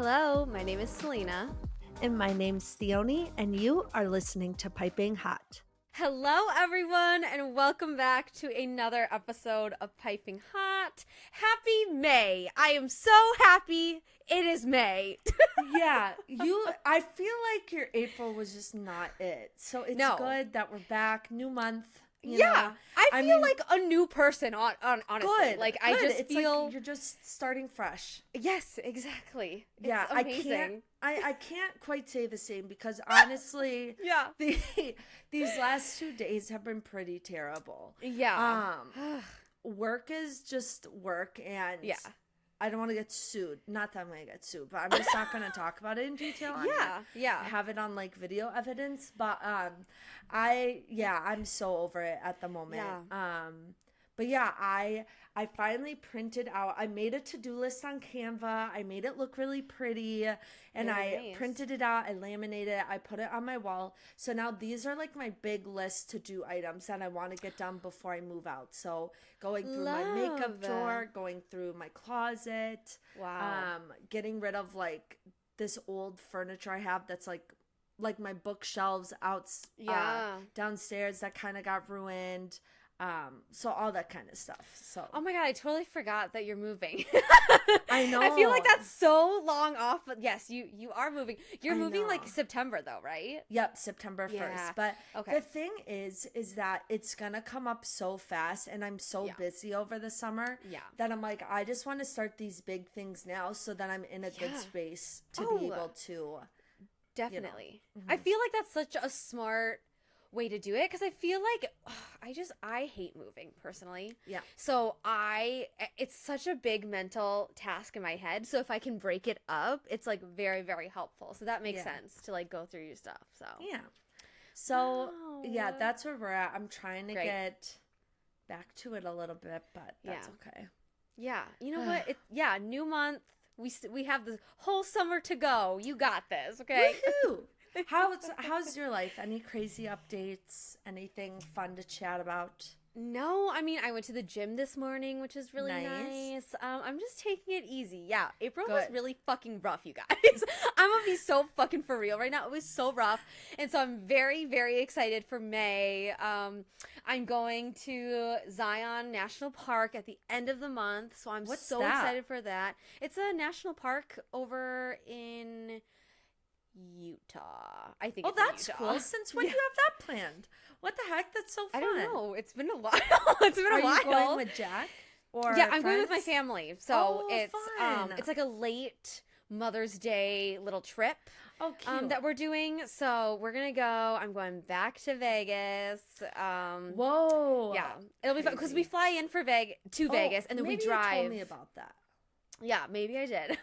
Hello, my name is Selena. And my name's Theoni, and you are listening to Piping Hot. Hello, everyone, and welcome back to another episode of Piping Hot. Happy May! I am so happy it is May. Yeah, I feel like your April was just not it. So it's good that we're back, new month. You know? I feel like a new person, honestly. Good. I just it's feel like you're just starting fresh. Yes, exactly. Yeah, it's amazing. I can't quite say the same because honestly, Yeah. These last 2 days have been pretty terrible. Yeah. Work is just work, and Yeah. I don't want to get sued. Not that I'm going to get sued, but I'm just not going to talk about it in detail. Yeah. Have it on like video evidence, but I'm so over it at the moment. Yeah. But yeah, I finally printed out. I made a to-do list on Canva. I made it look really pretty, and I printed it out. I laminated it. I put it on my wall. So now these are like my big list to-do items that I want to get done before I move out. So going through my makeup drawer, going through my closet. Wow. Getting rid of like this old furniture I have that's like my bookshelves downstairs that kind of got ruined. So all that kind of stuff. So oh my god, I totally forgot that you're moving. I know. I feel like that's so long off, but yes, you are moving. You're moving like September though, right? Yep, September 1st. Yeah. But okay. The thing is that it's gonna come up so fast, and I'm so busy over the summer that I'm like, I just want to start these big things now so that I'm in a good space to be able to. Definitely. I feel like that's such a smart way to do it, because I feel like I hate moving personally. Yeah. So it's such a big mental task in my head. So if I can break it up, it's like very, very helpful. So that makes sense to like go through your stuff. So yeah. So that's where we're at. I'm trying to get back to it a little bit, but that's okay. Yeah. You know what? New month. We have the whole summer to go. You got this, okay? Woohoo! How's your life? Any crazy updates? Anything fun to chat about? No, I mean, I went to the gym this morning, which is really nice. I'm just taking it easy. Yeah, April was really fucking rough, you guys. I'm gonna be so fucking for real right now. It was so rough. And so I'm very, very excited for May. I'm going to Zion National Park at the end of the month, so I'm excited for that. It's a national park over in Utah, I think. Oh, that's cool. Since when do you have that planned? What the heck? That's so fun. I don't know. It's been a while. Are you going with Jack? Or yeah, I'm going with my family. So fun. It's like a late Mother's Day little trip. Oh, cute. That we're doing. So we're gonna go. I'm going back to Vegas. Whoa. Yeah, it'll be fun because we fly in for Vegas, and then we drive. You told me about that. Yeah, maybe I did.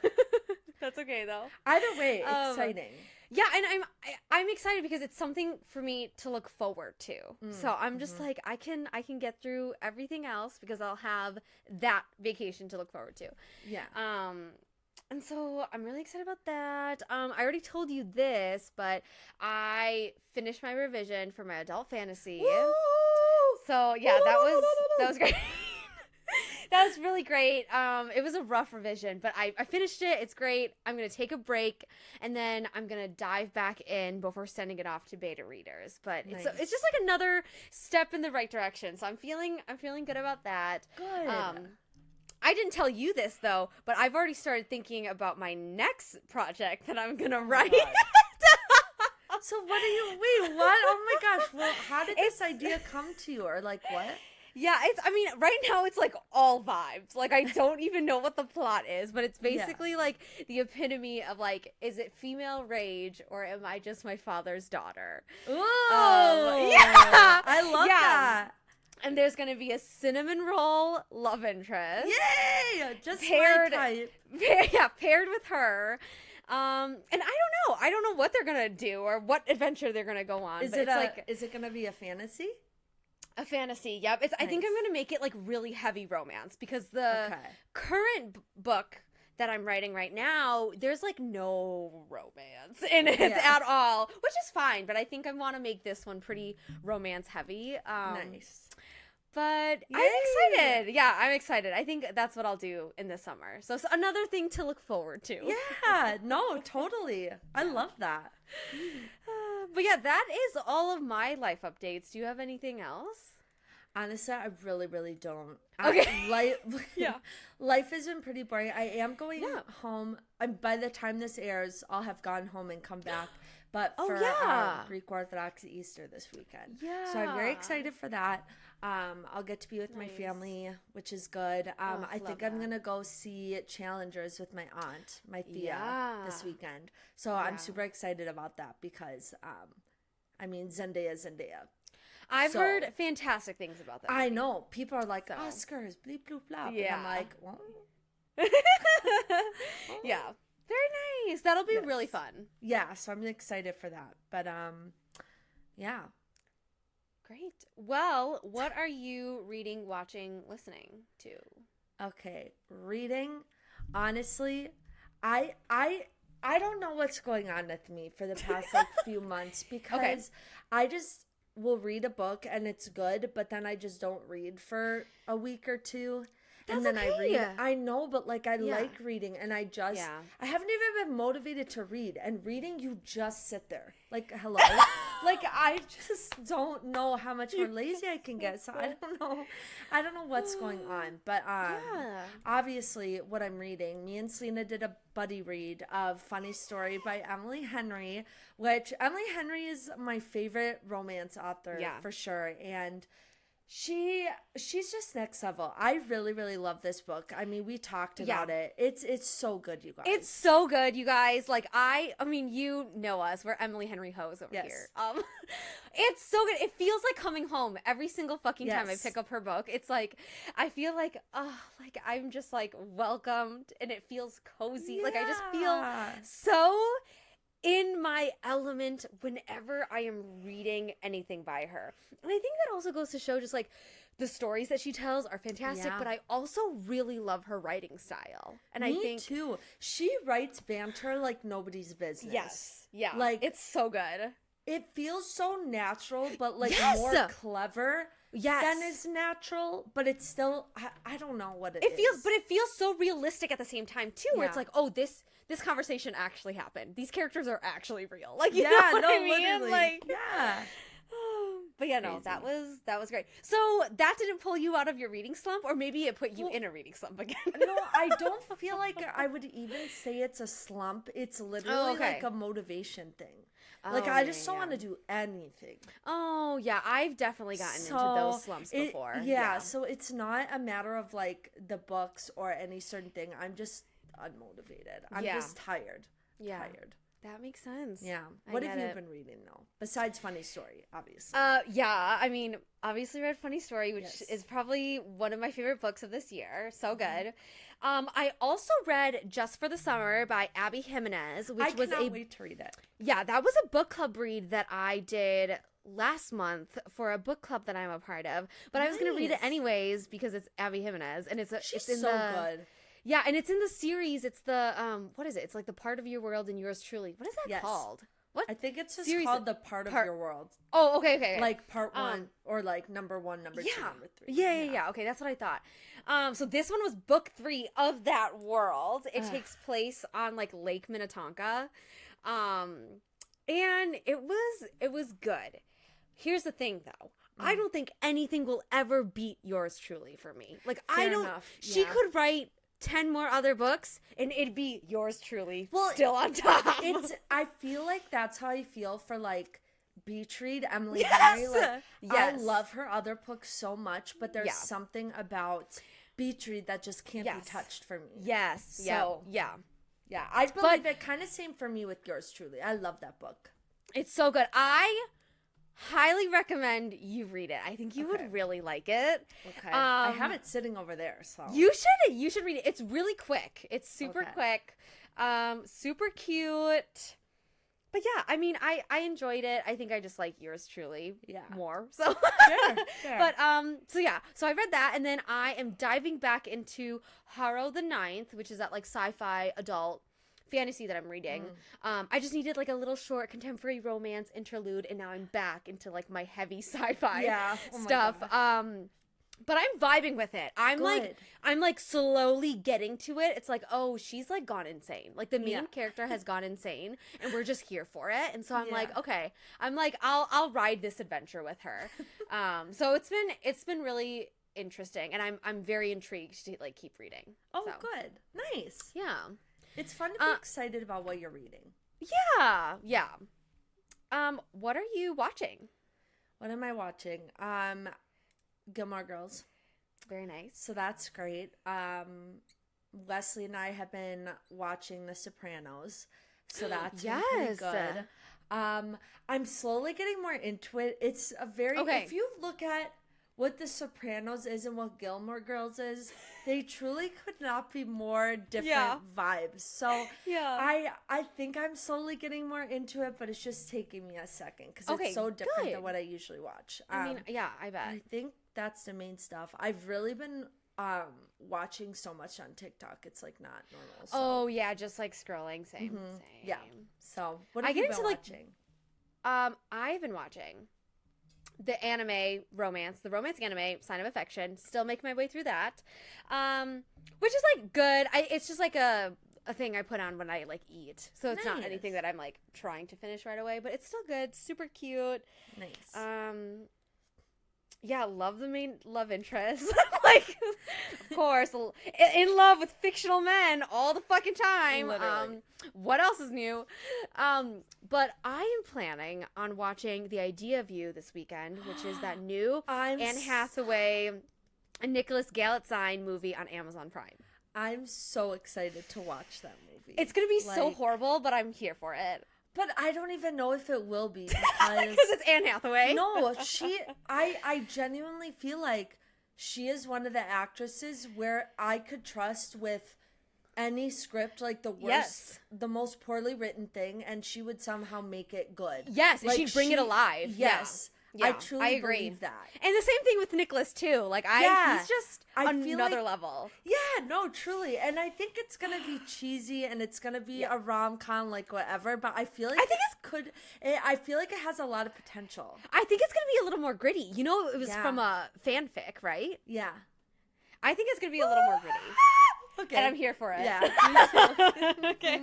That's okay though. Either way, exciting. Yeah, and I'm excited because it's something for me to look forward to. So I'm just like, I can get through everything else because I'll have that vacation to look forward to. Yeah. And so I'm really excited about that. I already told you this, but I finished my revision for my adult fantasy. Woo! So yeah, that was great. That was really great. It was a rough revision, but I finished it. It's great. I'm going to take a break, and then I'm going to dive back in before sending it off to beta readers. But it's just like another step in the right direction. So I'm feeling good about that. Good. I didn't tell you this, though, but I've already started thinking about my next project that I'm going to write. So wait, what? Oh my gosh. Well, how did this idea come to you, or like what? Yeah, right now it's like all vibes. Like, I don't even know what the plot is, but it's basically like the epitome of like, is it female rage or am I just my father's daughter? Ooh. Yeah. I love that. And there's going to be a cinnamon roll love interest. Yay! Just my type. Paired with her. And I don't know what they're going to do or what adventure they're going to go on. Is it going to be a fantasy? A fantasy, yep. Nice. I think I'm going to make it like really heavy romance because the current book that I'm writing right now, there's like no romance in it at all, which is fine. But I think I want to make this one pretty romance heavy. Nice. But Yay. I'm excited. Yeah, I'm excited. I think that's what I'll do in the summer. So it's another thing to look forward to. Yeah, no, totally. I love that. But yeah, that is all of my life updates. Do you have anything else? Honestly, I really, really don't. Okay. Life has been pretty boring. I am going home. By the time this airs, I'll have gone home and come back. But for Greek Orthodox Easter this weekend. Yeah. So I'm very excited for that. I'll get to be with my family, which is good. I think I'm going to go see Challengers with my aunt, my Thea, this weekend. So I'm super excited about that because, Zendaya. I've heard fantastic things about that movie. I know. People are like, Oscars, bleep, bloop, blop. Yeah. And I'm like, well. Yeah. Very nice. That'll be really fun. Yeah, so I'm excited for that. But, yeah. Great. Well, what are you reading, watching, listening to? Okay. Reading, honestly, I don't know what's going on with me for the past, few months because I just will read a book and it's good, but then I just don't read for a week or two. And then I read. I know, but I like reading, and I haven't even been motivated to read. And reading, you just sit there. Hello. I just don't know how much more lazy I can get. So I don't know. I don't know what's going on. But obviously, what I'm reading, me and Selena did a buddy read of Funny Story by Emily Henry, which Emily Henry is my favorite romance author for sure. And she's just next level. I really, really love this book. We talked about it. It's so good, you guys. It's so good, you guys. You know us. We're Emily Henry hoes over here. It's so good. It feels like coming home every single fucking time I pick up her book. It's I feel I'm just welcomed, and it feels cozy. I just feel so in my element whenever I am reading anything by her. And I think that also goes to show just the stories that she tells are fantastic, but I also really love her writing style. And I think too. She writes banter like nobody's business. Yes. Yeah. it's so good. It feels so natural, but more clever than is natural, but it's still I don't know what it feels, but it feels so realistic at the same time too, where it's this conversation actually happened. These characters are actually real. You know what I mean? Literally. But that was great. So that didn't pull you out of your reading slump, or maybe it put you in a reading slump again. No, I don't feel like I would even say it's a slump. It's literally a motivation thing. I just don't want to do anything. Oh, yeah. I've definitely gotten into those slumps before. So it's not a matter of the books or any certain thing. I'm just unmotivated. I'm just tired. Yeah. Tired. That makes sense. Yeah. What have you been reading, though? Besides Funny Story, obviously. Obviously read Funny Story, which is probably one of my favorite books of this year. So good. I also read Just for the Summer by Abby Jimenez, which I cannot wait to read it. Yeah, that was a book club read that I did last month for a book club that I'm a part of. But I was going to read it anyways because it's Abby Jimenez, and she's so good. Yeah, and it's in the series. It's the what is it? It's the Part of Your World and Yours Truly. What is that called? What? I think it's just called The Part of Your World. Oh, okay. Part 1 or number 1, number 2, number 3. Yeah. Okay, that's what I thought. So this one was book 3 of that world. It takes place on Lake Minnetonka. And it was good. Here's the thing though. I don't think anything will ever beat Yours Truly for me. Fair enough. Yeah. She could write 10 more other books and it'd be Yours Truly still on top. I feel like that's how I feel for Beach Read, Emily Henry. I love her other books so much, but there's something about Beach Read that just can't be touched for me. Yes. So, yeah, I believe it kind of same for me with Yours Truly. I love that book. It's so good. I highly recommend you read it. I think you would really like it. Okay. I have it sitting over there, so. You should read it. It's really quick. It's super quick. Super cute. But yeah, I enjoyed it. I think I just like Yours Truly more. So Sure. But so I read that, and then I am diving back into Harrow the Ninth, which is that sci-fi adult fantasy that I'm reading. I just needed a little short contemporary romance interlude, and now I'm back into my heavy sci-fi stuff. But I'm vibing with it. I'm like slowly getting to it. It's like, oh, she's like gone insane. Like the main character has gone insane and we're just here for it. And so I'm like, okay. I'm like, I'll ride this adventure with her. So it's been really interesting, and I'm very intrigued to like keep reading. Oh, so. Good. Nice. Yeah. It's fun to be excited about what you're reading. Yeah. Yeah. What are you watching? What am I watching? Gilmore Girls. Very nice. So that's great. Leslie and I have been watching The Sopranos. So that's been pretty good. I'm slowly getting more into it. It's a very if you look at what The Sopranos is and what Gilmore Girls is, they truly could not be more different vibes. So I think I'm slowly getting more into it, but it's just taking me a second because it's so different than what I usually watch. I mean, I bet. I think that's the main stuff. I've really been watching so much on TikTok. It's like not normal. So. Oh yeah, just like scrolling. Same. Yeah. So what have you been watching? I've been watching the romance anime, Sign of Affection. Still making my way through that, which is like good. It's just like a thing I put on when I like eat, so it's not anything that I'm like trying to finish right away. But it's still good, super cute. Nice. Yeah, love the main love interest. Like, of course, in love with fictional men all the fucking time. Literally. What else is new? But I am planning on watching The Idea of You this weekend, which is that new Anne Hathaway and Nicholas Galitzine movie on Amazon Prime. I'm so excited to watch that movie. It's going to be so horrible, but I'm here for it. But I don't even know if it will be because it's Anne Hathaway. No, I genuinely feel like she is one of the actresses where I could trust with any script, like the worst, the most poorly written thing, and she would somehow make it good. Yes, like, she'd bring it alive. Yes. Yeah, I truly believe that. And the same thing with Nicholas too. Like he's just another level. Yeah, no, truly. And I think it's gonna be cheesy and it's gonna be a rom-com, like whatever. But I feel like I feel like it has a lot of potential. I think it's gonna be a little more gritty. You know, it was from a fanfic, right? Yeah. I think it's gonna be a little more gritty. Okay. And I'm here for it. Yeah. Me too. Okay.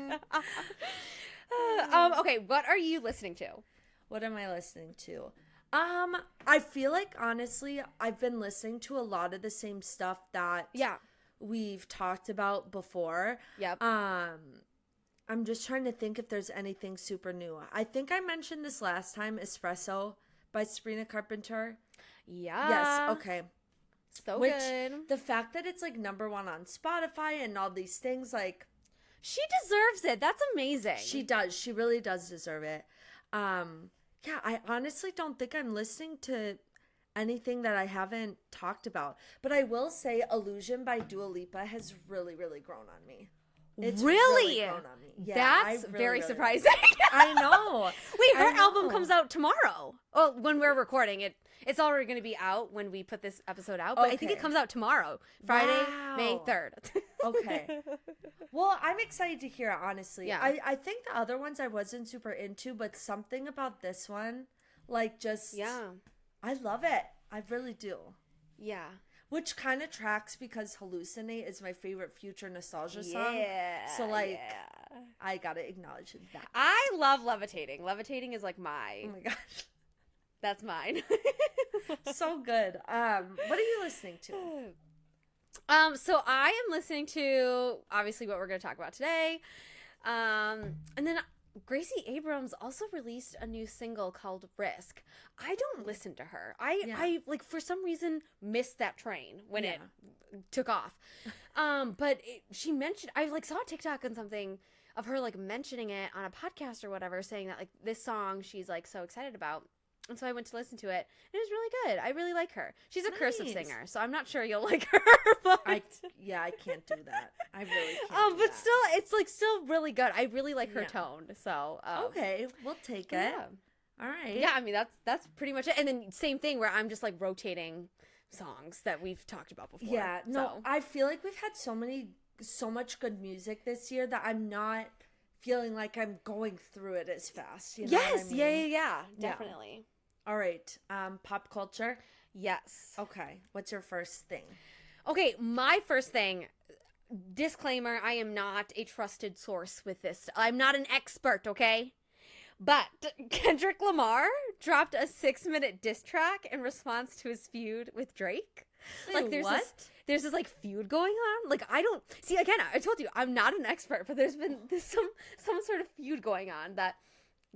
Okay. What are you listening to? What am I listening to? I feel like honestly, I've been listening to a lot of the same stuff that we've talked about before. Yep. I'm just trying to think if there's anything super new. I think I mentioned this last time, Espresso by Sabrina Carpenter. Yeah. Yes, okay. So good. The fact that it's like #1 on Spotify and all these things, like she deserves it. That's amazing. She does. She really does deserve it. Yeah, I honestly don't think I'm listening to anything that I haven't talked about. But I will say Illusion by Dua Lipa has really, really grown on me. It's really grown on me. Yeah, that's very surprising. I know. Wait, her album comes out tomorrow. Oh, when we're recording it. It's already going to be out when we put this episode out. But I think it comes out tomorrow. Friday, May 3rd. Okay. Well, I'm excited to hear it, honestly. Yeah. I think the other ones I wasn't super into, but something about this one, like just... Yeah. I love it. I really do. Yeah. Which kind of tracks because Hallucinate is my favorite Future nostalgia song. Yeah. So, like, I gotta acknowledge that. I love Levitating. Levitating is, like, my... Oh, my gosh. That's mine. So good. What are you listening to? So I am listening to, obviously, what we're going to talk about today. And then Gracie Abrams also released a new single called Risk. I don't listen to her. I like, for some reason, missed that train when it took off. But she mentioned, I, like, saw a TikTok on something of her, like, mentioning it on a podcast or whatever, saying that, like, this song she's, like, so excited about. And so I went to listen to it, and it was really good. I really like her. She's a cursive singer, so I'm not sure you'll like her. But I can't do that. I really can't. But still, it's like still really good. I really like her tone. So okay, we'll take it. Yeah. All right. Yeah, I mean that's pretty much it. And then same thing where I'm just like rotating songs that we've talked about before. Yeah. No, I feel like we've had so much good music this year that I'm not feeling like I'm going through it as fast. You know what I mean? Yeah, definitely. All right. Pop culture. Yes. Okay. What's your first thing? Okay, my first thing, disclaimer, I am not a trusted source with this. I'm not an expert, okay? But Kendrick Lamar dropped a 6-minute diss track in response to his feud with Drake. Wait, there's this like feud going on. Like, I don't see, again, I told you I'm not an expert, but there's some sort of feud going on that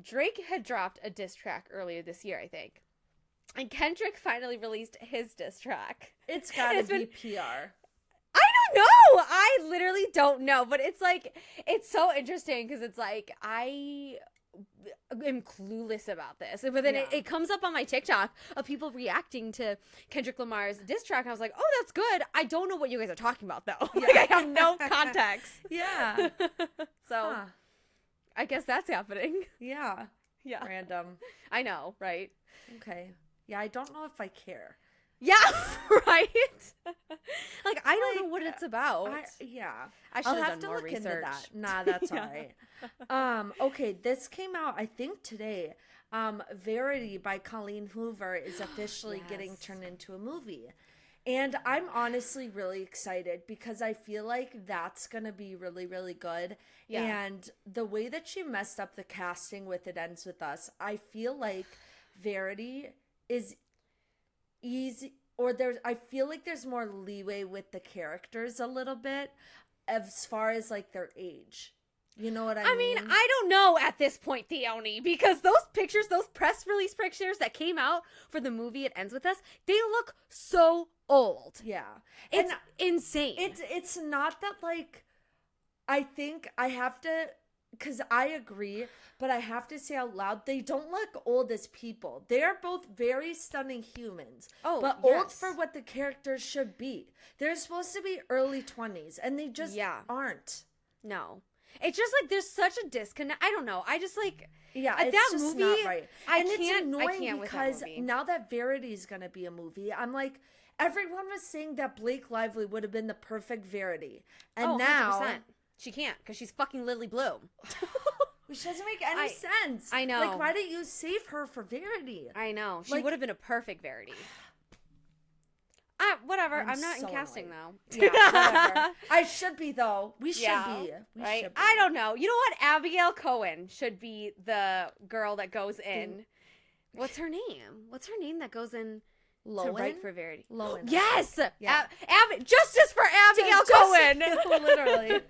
Drake had dropped a diss track earlier this year, I think. And Kendrick finally released his diss track. It's gotta be PR. I don't know. I literally don't know. But it's like, it's so interesting because it's like, I am clueless about this. But then it comes up on my TikTok of people reacting to Kendrick Lamar's diss track. And I was like, oh, that's good. I don't know what you guys are talking about, though. Yeah. Like, I have no context. Yeah. So, I guess that's happening. Yeah. Yeah. Random. I know, right? Okay. Yeah, I don't know if I care. Yeah, right? Like, I don't know what it's about. I should have done more research. Into that. Nah, that's all right. Okay, this came out, I think, today. Verity by Colleen Hoover is officially getting turned into a movie. And I'm honestly really excited because I feel like that's going to be really, really good. Yeah. And the way that she messed up the casting with It Ends With Us, I feel like Verity is easy, or I feel like there's more leeway with the characters a little bit as far as like their age. You know what I mean? I mean, I don't know at this point, Theoni, because those pictures, those press release pictures that came out for the movie It Ends With Us, they look so old. Yeah. It's insane. It's not that, like, I think I have to, because I agree, but I have to say out loud, they don't look old as people. They're both very stunning humans, but old for what the characters should be. They're supposed to be early 20s, and they just aren't. No. It's just like there's such a disconnect. I don't know. I just like it's that just movie. Not right. It's annoying because now that Verity's gonna be a movie, I'm like, everyone was saying that Blake Lively would have been the perfect Verity, and now 100%. She can't because she's fucking Lily Bloom. Which doesn't make any sense. I know. Like, why didn't you save her for Verity? I know. She would have been a perfect Verity. Whatever. I'm not in casting, though. Yeah, whatever. I should be, though. We should be. Right? I don't know. You know what? Abigail Cohen should be the girl that goes in. What's her name? What's her name that goes in to write for Verity? Lowen. Yes! Yeah. Justice for Abigail Cohen! Literally.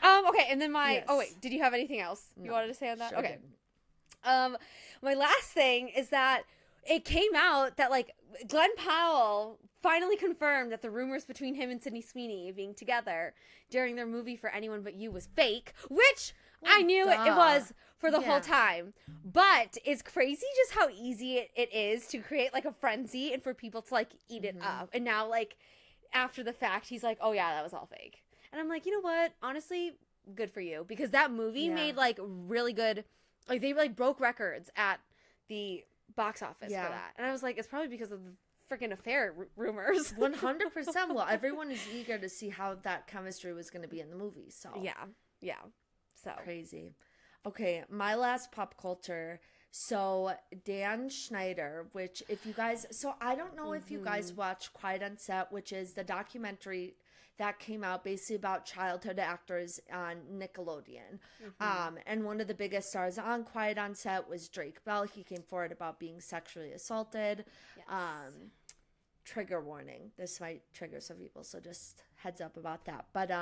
Okay, and then oh wait, did you have anything else you wanted to say on that? Sure okay. Didn't. My last thing is that it came out that like Glenn Powell finally confirmed that the rumors between him and Sydney Sweeney being together during their movie For Anyone But You was fake, which I knew it was for the whole time. But it's crazy just how easy it is to create like a frenzy and for people to like eat it up. And now like after the fact, he's like, oh yeah, that was all fake. And I'm like, you know what? Honestly, good for you. Because that movie made, like, really good... Like, they, like, broke records at the box office for that. And I was like, it's probably because of the freaking affair rumors. 100%. Well, everyone is eager to see how that chemistry was going to be in the movie, so... Yeah. So... Crazy. Okay, my last pop culture... So, Dan Schneider, which if you guys... So, I don't know if you guys watch Quiet on Set, which is the documentary... that came out basically about childhood actors on Nickelodeon. And one of the biggest stars on Quiet on Set was Drake Bell. He came forward about being sexually assaulted. Yes. Trigger warning. This might trigger some people, so just heads up about that. But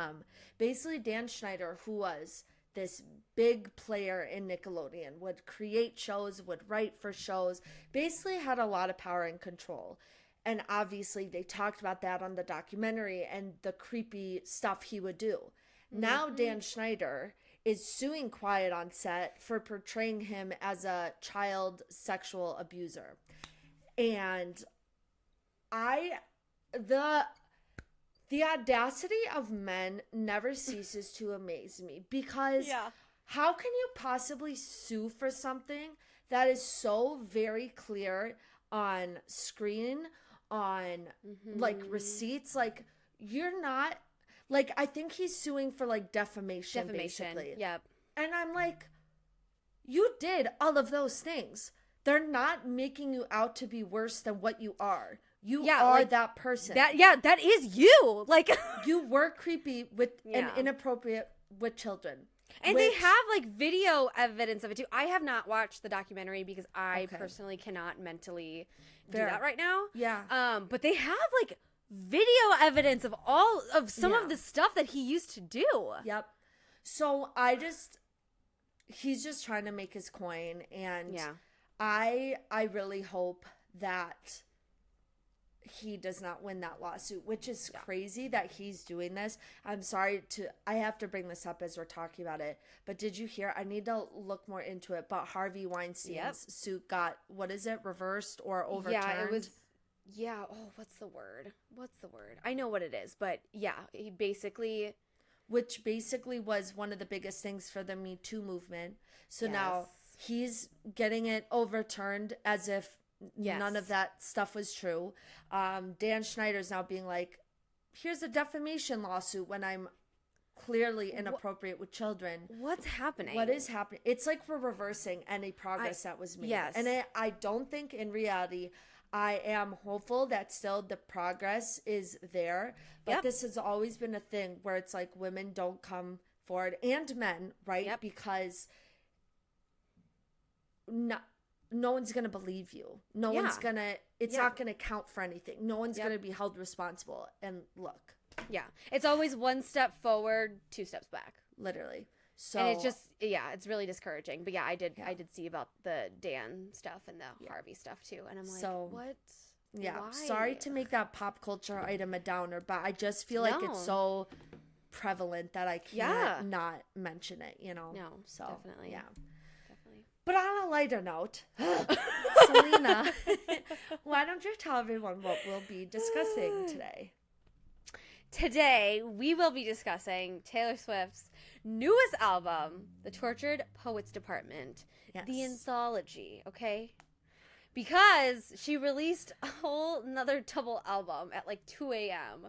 basically Dan Schneider, who was this big player in Nickelodeon, would create shows, would write for shows, basically had a lot of power and control. And obviously they talked about that on the documentary and the creepy stuff he would do. Now Dan Schneider is suing Quiet on Set for portraying him as a child sexual abuser. And the audacity of men never ceases to amaze me, because how can you possibly sue for something that is so very clear on screen, on like receipts? Like, you're not, like, I think he's suing for like defamation basically. Yep. And I'm like, you did all of those things. They're not making you out to be worse than what you are. You are like, that person. That is you. Like you were creepy with and inappropriate with children. And they have like video evidence of it too. I have not watched the documentary because I personally cannot mentally do that right now. Yeah. But they have like video evidence of all of some of the stuff that he used to do. Yep. So he's just trying to make his coin, and I really hope that he does not win that lawsuit, which is crazy that he's doing this. I have to bring this up as we're talking about it, but did you hear, I need to look more into it, but Harvey Weinstein's suit got, what is it, reversed or overturned? Yeah, it was, what's the word? I know what it is, but he basically... Which basically was one of the biggest things for the Me Too movement. So now he's getting it overturned as if none of that stuff was true. Dan Schneider's now being like, here's a defamation lawsuit when I'm clearly inappropriate with children. What's happening? What is happening? It's like we're reversing any progress that was made. Yes. And I don't think in reality, I am hopeful that still the progress is there. But this has always been a thing where it's like women don't come forward, and men, right? Yep. Because no one's going to believe you. No one's going to, it's not going to count for anything. No one's going to be held responsible. And look. Yeah. It's always one step forward, two steps back. Literally. So, and it's just, it's really discouraging. But I did see about the Dan stuff and the Harvey stuff too. And I'm like, what? Yeah. Why? Sorry to make that pop culture item a downer, but I just feel like it's so prevalent that I can't not mention it, you know? No, so, definitely. Yeah. But on a lighter note, Selena, why don't you tell everyone what we'll be discussing today? Today, we will be discussing Taylor Swift's newest album, The Tortured Poets Department, the anthology, okay? Because she released a whole another double album at like 2 a.m.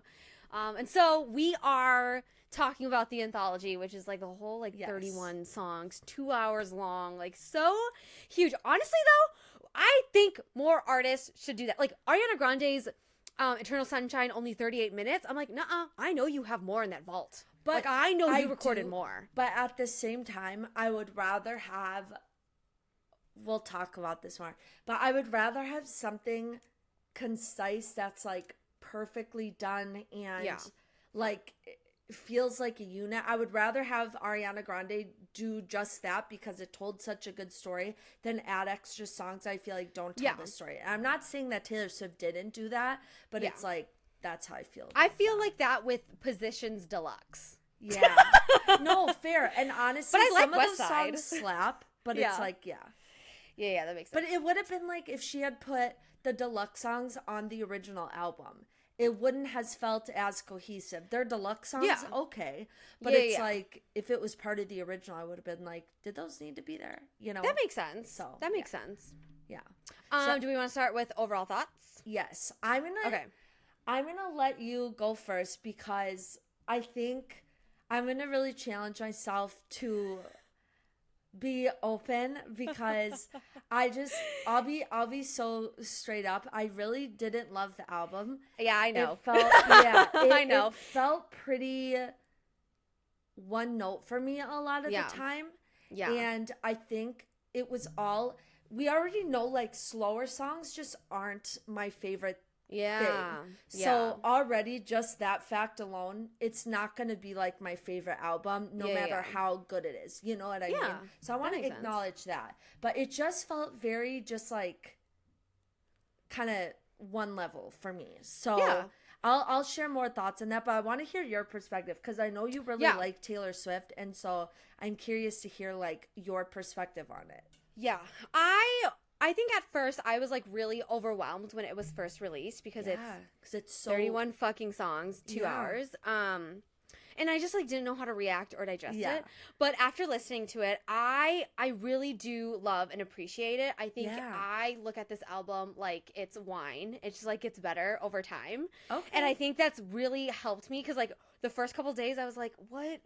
And so we are talking about the anthology, which is like the whole like 31 songs, 2 hours long, like so huge. Honestly though, I think more artists should do that. Like Ariana Grande's Eternal Sunshine, only 38 minutes. I'm like, nuh-uh, I know you have more in that vault. But like, I know you recorded more. But at the same time, I would rather have, we'll talk about this more, but I would rather have something concise that's like perfectly done and like feels like a unit. I would rather have Ariana Grande do just that because it told such a good story than add extra songs I feel like don't tell the story. And I'm not saying that Taylor Swift didn't do that, but it's like that's how I feel. I feel like that with Positions Deluxe. Yeah. No, fair. And honestly, but I like some of West those Side. songs slap, but it's like, yeah, that makes sense. But it would have been like if she had put the deluxe songs on the original album. It wouldn't have felt as cohesive. Their deluxe songs, okay. But it's like, if it was part of the original, I would have been like, did those need to be there? You know? That makes sense. So that makes sense. Yeah. Do we want to start with overall thoughts? Yes. I'm gonna let you go first because I think I'm gonna really challenge myself to be open because I'll be so straight up. I really didn't love the album. Yeah, I know. It felt I know. It felt pretty one note for me a lot of the time. Yeah. And I think it was all, we already know like slower songs just aren't my favorite thing. So already just that fact alone, it's not going to be like my favorite album no matter how good it is. You know what I mean? So I want to acknowledge that. But it just felt very just like kind of one level for me. So I'll share more thoughts on that, but I want to hear your perspective because I know you really like Taylor Swift, and so I'm curious to hear like your perspective on it. Yeah. I think at first I was like really overwhelmed when it was first released because it's so 31 fucking songs, 2 hours. And I just like didn't know how to react or digest it. But after listening to it, I really do love and appreciate it. I think I look at this album like it's wine. It's just like gets better over time. Okay. And I think that's really helped me because like the first couple days I was like, what?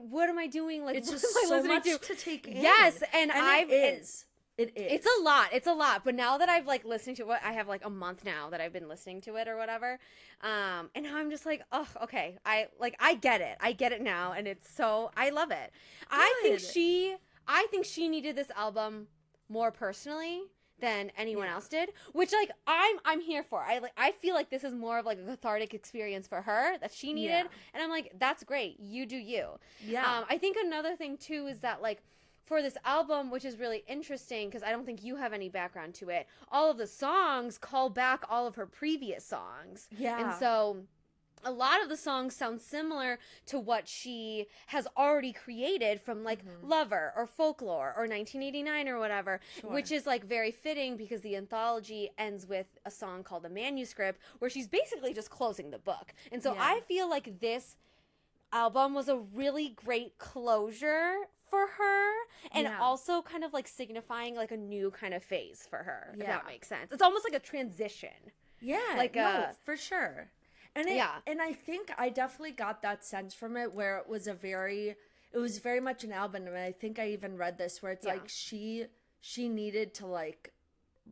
what am I doing? Like, it's what just am I so listening much to take in. Yes, and it is. It's a lot. But now that I've like listened to it, I have like a month now that I've been listening to it or whatever. And now I'm just like, oh, okay. I get it. I get it now, and I love it. Good. I think she needed this album more personally than anyone else did, which like I'm here for. I feel like this is more of like a cathartic experience for her that she needed, and I'm like, that's great. You do you. Yeah. I think another thing too is that like, for this album, which is really interesting because I don't think you have any background to it, all of the songs call back all of her previous songs. Yeah. And so a lot of the songs sound similar to what she has already created from like Lover or Folklore or 1989 or whatever, which is like very fitting because the anthology ends with a song called The Manuscript where she's basically just closing the book. And so I feel like this album was a really great closure for her, and also kind of like signifying like a new kind of phase for her, if that makes sense. It's almost like a transition. Yeah, like for sure. And and I think I definitely got that sense from it, where it was very much an album, and I think I even read this where it's like she needed to like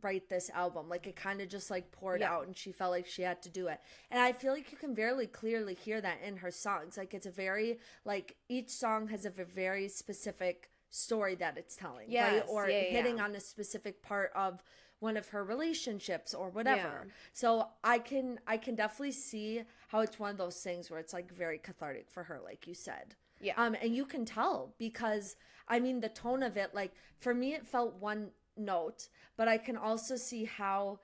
write this album, like it kind of just like poured out, and she felt like she had to do it. And I feel like you can very clearly hear that in her songs. Like it's a very like, each song has a very specific story that it's telling, right? Or hitting on a specific part of one of her relationships or whatever. So I can definitely see how it's one of those things where it's like very cathartic for her, like you said. And you can tell because I mean the tone of it, like for me it felt one note, but I can also see how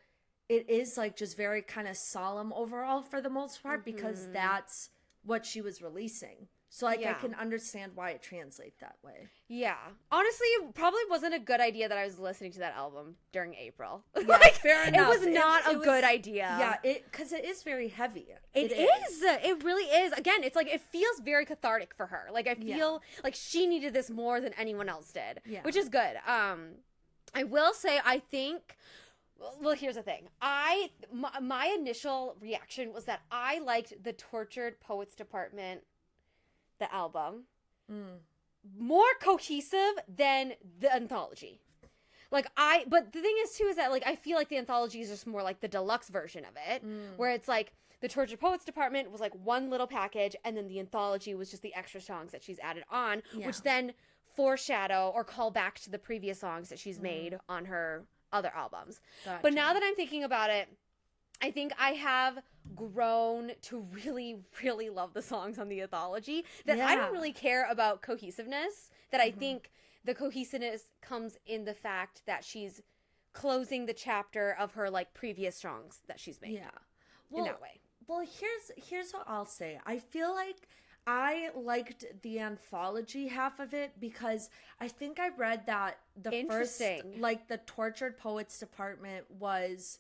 it is like just very kind of solemn overall for the most part, because that's what she was releasing. So like I can understand why it translates that way. Yeah. Honestly, it probably wasn't a good idea that I was listening to that album during April. Yeah, like, fair enough. It was not a good idea. Yeah, because it is very heavy. It is. It really is. Again, it's like it feels very cathartic for her. Like I feel like she needed this more than anyone else did, which is good. I will say, I think, well, here's the thing. My initial reaction was that I liked the Tortured Poets Department, the album, more cohesive than the anthology. But the thing is, too, is that, like, I feel like the anthology is just more like the deluxe version of it, where it's like, the Tortured Poets Department was like one little package, and then the anthology was just the extra songs that she's added on, which then foreshadow or call back to the previous songs that she's made on her other albums. Gotcha. But now that I'm thinking about it, I think I have grown to really, really love the songs on the anthology, that I don't really care about cohesiveness, that I think the cohesiveness comes in the fact that she's closing the chapter of her like previous songs that she's made. In that way. Well, here's what I'll say. I feel like I liked the anthology half of it because I think I read that the first, like the Tortured Poets Department was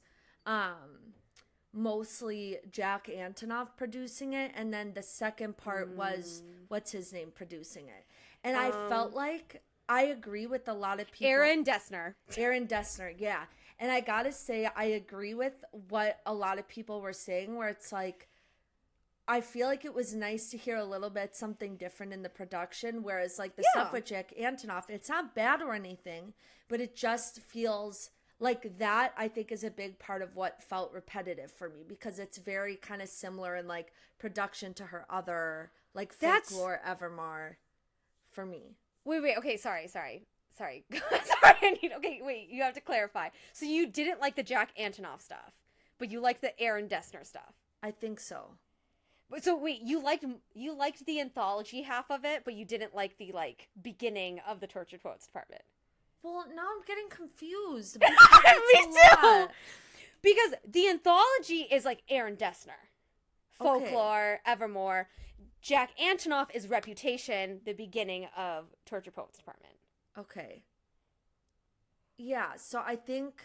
mostly Jack Antonoff producing it, and then the second part was what's his name producing it. And I felt like I agree with a lot of people. Aaron Dessner, yeah. And I gotta say, I agree with what a lot of people were saying, where it's like, I feel like it was nice to hear a little bit something different in the production, whereas like the stuff with Jack Antonoff, it's not bad or anything, but it just feels like that, I think, is a big part of what felt repetitive for me, because it's very kind of similar in like production to her other like Folklore, Evermore for me. Wait, okay, sorry. Sorry, wait, you have to clarify. So you didn't like the Jack Antonoff stuff, but you liked the Aaron Dessner stuff. I think so. So wait, you liked the anthology half of it, but you didn't like the like beginning of the Tortured Poets Department. Well, now I'm getting confused. Me too. Because the anthology is like Aaron Dessner, Folklore, Evermore. Jack Antonoff is Reputation, the beginning of Tortured Poets Department. Okay. Yeah, so I think,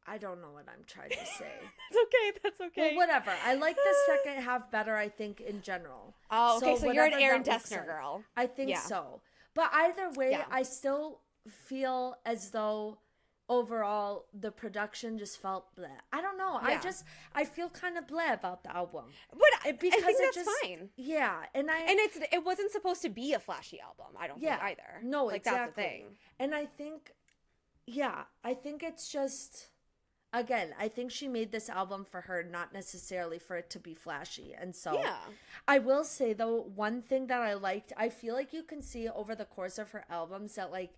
I don't know what I'm trying to say. That's okay. Well, whatever. I like the second half better, I think, in general. Oh, okay, so you're an Aaron Dessner girl. I think so. But either way, I still feel as though overall the production just felt bleh. I don't know. Yeah. I feel kind of bleh about the album. But because I think that's fine. Yeah, and it wasn't supposed to be a flashy album. I don't think either. No, like, exactly. That's the thing. And I think it's just, again, I think she made this album for her, not necessarily for it to be flashy. And so I will say, though, one thing that I liked, I feel like you can see over the course of her albums that, like,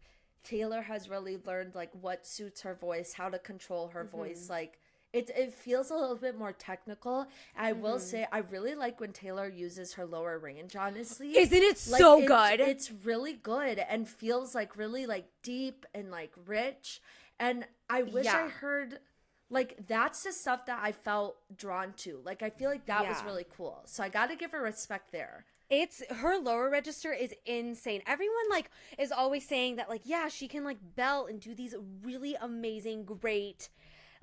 Taylor has really learned, like, what suits her voice, how to control her voice. Like, it feels a little bit more technical. I will say, I really like when Taylor uses her lower range, honestly. Isn't it so good? It's really good and feels, like, really, like, deep and, like, rich. And I wish I heard... Like, that's the stuff that I felt drawn to. Like, I feel like that was really cool. So I got to give her respect there. Her lower register is insane. Everyone, like, is always saying that, like, yeah, she can, like, belt and do these really amazing, great,